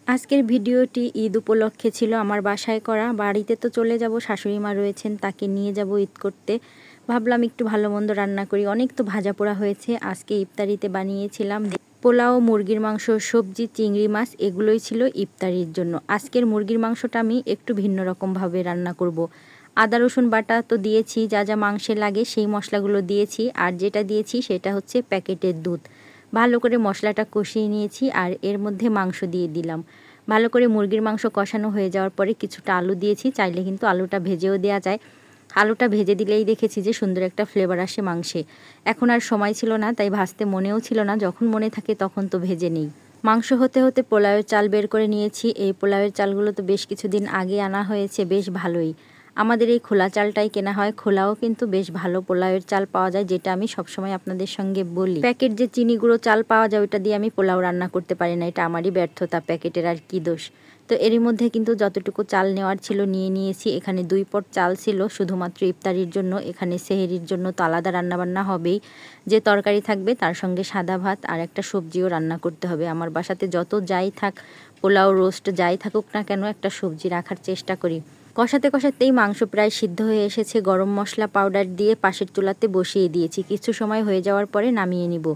আজকের ভিডিওটি ঈদ উপলক্ষে ছিল আমার বাসায় করা। বাড়িতে তো চলে যাব, শাশুড়ি মা রয়েছেন, তাকে নিয়ে যাব ঈদ করতে। ভাবলাম একটু ভালো মন্দ রান্না করি, অনেক তো ভাজা পোড়া হয়েছে। আজকে ইফতারিতে বানিয়েছিলাম পোলাও, মুরগির মাংস, সবজি, চিংড়ি মাছ, এগুলোই ছিল ইফতারির জন্য। আজকের মুরগির মাংসটা আমি একটু ভিন্ন রকমভাবে রান্না করব। আদা রসুন বাটা তো দিয়েছি, যা যা মাংসে লাগে সেই মশলাগুলো দিয়েছি, আর যেটা দিয়েছি সেটা হচ্ছে প্যাকেটের দুধ। ভালো করে মশলাটা কষিয়ে নিয়েছি আর এর মধ্যে মাংস দিয়ে দিলাম। ভালো করে মুরগির মাংস কষানো হয়ে যাওয়ার পরে কিছুটা আলু দিয়েছি, চাইলে কিন্তু আলুটা ভেজেও দেওয়া যায়। আলুটা ভেজে দিলেই দেখেছি যে সুন্দর একটা ফ্লেভার আসে মাংসে। এখন আর সময় ছিল না, তাই ভাজতে মনেও ছিল না, যখন মনে থাকে তখন তো ভেজে নেই। মাংস হতে হতে পোলাওয়ের চাল বের করে নিয়েছি। এই পোলাওয়ের চালগুলো তো বেশ কিছুদিন আগে আনা হয়েছে, বেশ ভালোই। আমাদের এই খোলা চালটাই কেনা হয়, খোলাও কিন্তু বেশ ভালো পোলাওয়ের চাল পাওয়া যায়, যেটা আমি সবসময় আপনাদের সঙ্গে বলি। প্যাকেট যে চিনি গুঁড়ো চাল পাওয়া যায়, ওইটা দিয়ে আমি পোলাও রান্না করতে পারি না, এটা আমারই ব্যর্থতা, প্যাকেটের আর কি দোষ। তো এরই মধ্যে কিন্তু যতটুকু চাল নেওয়ার ছিল নিয়ে নিয়েছি। এখানে 2 পট চাল ছিল শুধুমাত্র ইফতারির জন্য। এখানে সেহরির জন্য তো আলাদা রান্নাবান্না হবেই, যে তরকারি থাকবে তার সঙ্গে সাদা ভাত আর একটা সবজিও রান্না করতে হবে। আমার বাসাতে যত যাই থাক, পোলাও রোস্ট যাই থাকুক না কেন, একটা সবজি রাখার চেষ্টা করি। কষাতে কষাতেই মাংস প্রায় সিদ্ধ হয়ে এসেছে। গরম মশলা পাউডার দিয়ে পাশের চুলাতে বসিয়ে দিয়েছি, কিছু সময় হয়ে যাওয়ার পরে নামিয়ে নিব।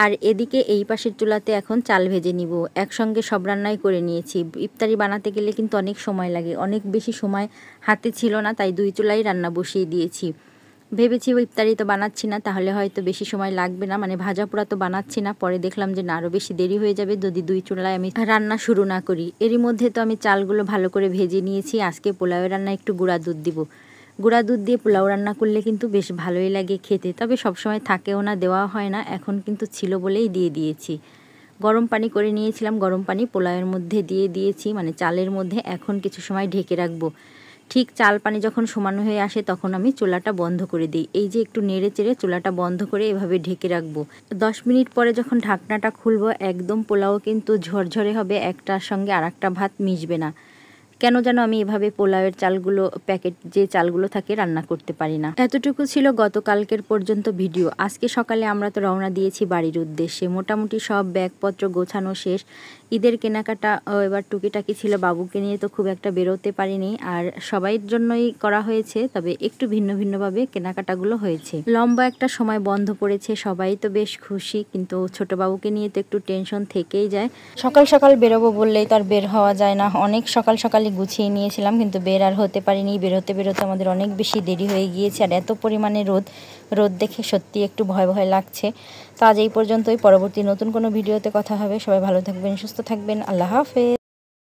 আর এদিকে এই পাশের চুলাতে এখন চাল ভেজে নিব। একসঙ্গে সব রান্নাই করে নিয়েছি। ইফতারি বানাতে গেলে কিন্তু অনেক সময় লাগে, অনেক বেশি সময় হাতে ছিল না, তাই 2 চুলাই রান্না বসিয়ে দিয়েছি। ভেবেছি ইফতারি তো বানাচ্ছি না, তাহলে হয়তো বেশি সময় লাগবে না, মানে ভাজা পোড়া তো বানাচ্ছি না। পরে দেখলাম যে না, আরও বেশি দেরি হয়ে যাবে যদি 2 চুলায় আমি রান্না শুরু না করি। এরই মধ্যে তো আমি চালগুলো ভালো করে ভেজে নিয়েছি। আজকে পোলাওয়ের রান্না একটু গুঁড়া দুধ দিব। গুঁড়া দুধ দিয়ে পোলাও রান্না করলে কিন্তু বেশ ভালোই লাগে খেতে, তবে সবসময় থাকেও না, দেওয়া হয় না। এখন কিন্তু ছিল বলেই দিয়ে দিয়েছি। গরম পানি করে নিয়েছিলাম, গরম পানি পোলাওয়ের মধ্যে দিয়ে দিয়েছি, মানে চালের মধ্যে। এখন কিছু সময় ঢেকে রাখবো। ঠিক চাল পানি যখন সমান হয়ে আসে তখন আমি চুলাটা বন্ধ করে দিই। এই যে একটু নেড়ে চেড়ে চুলাটা বন্ধ করে এভাবে ঢেকে রাখবো। 10 মিনিট পরে যখন ঢাকনাটা খুলবো, একদম পোলাও কিন্তু ঝরঝরে হবে, একটার সঙ্গে আর একটা ভাত মিশবে না। কেন যেন আমি এভাবে পোলাওয়ের চালগুলো, প্যাকেট যে চালগুলো থাকে, রান্না করতে পারি না। এতটুকু ছিল গতকালকের পর্যন্ত ভিডিও। আজকে সকালে আমরা তো রওনা দিয়েছি বাড়ির উদ্দেশ্যে। মোটামুটি সব ব্যাগপত্র গোছানো শেষ। ঈদের কেনাকাটা এবার টুকিটাকি ছিল, বাবুকে নিয়ে তো খুব একটা বেরোতে পারিনি। আর সবাইয়ের জন্যই করা হয়েছে, তবে একটু ভিন্ন ভিন্নভাবে কেনাকাটাগুলো হয়েছে। লম্বা একটা সময় বন্ধ পড়েছে, সবাই তো বেশ খুশি, কিন্তু ছোট বাবুকে নিয়ে তো একটু টেনশন থেকেই যায়। সকাল সকাল বেরোবো বললেই তো আর বের হওয়া যায় না। অনেক সকাল সকালই গুছিয়ে নিয়েছিলাম, কিন্তু বের আর হতে পারিনি। বেরোতে বেরোতে আমাদের অনেক বেশি দেরি হয়ে গিয়েছে, আর এত পরিমাণে রোদ দেখে সত্যি একটু ভয় ভয় লাগছে। তো আজ এই পর্যন্তই, পরবর্তী নতুন কোনো ভিডিওতে কথা হবে। সবাই ভালো থাকবেন, সুস্থ থাকবেন, আল্লাহ হাফেজ।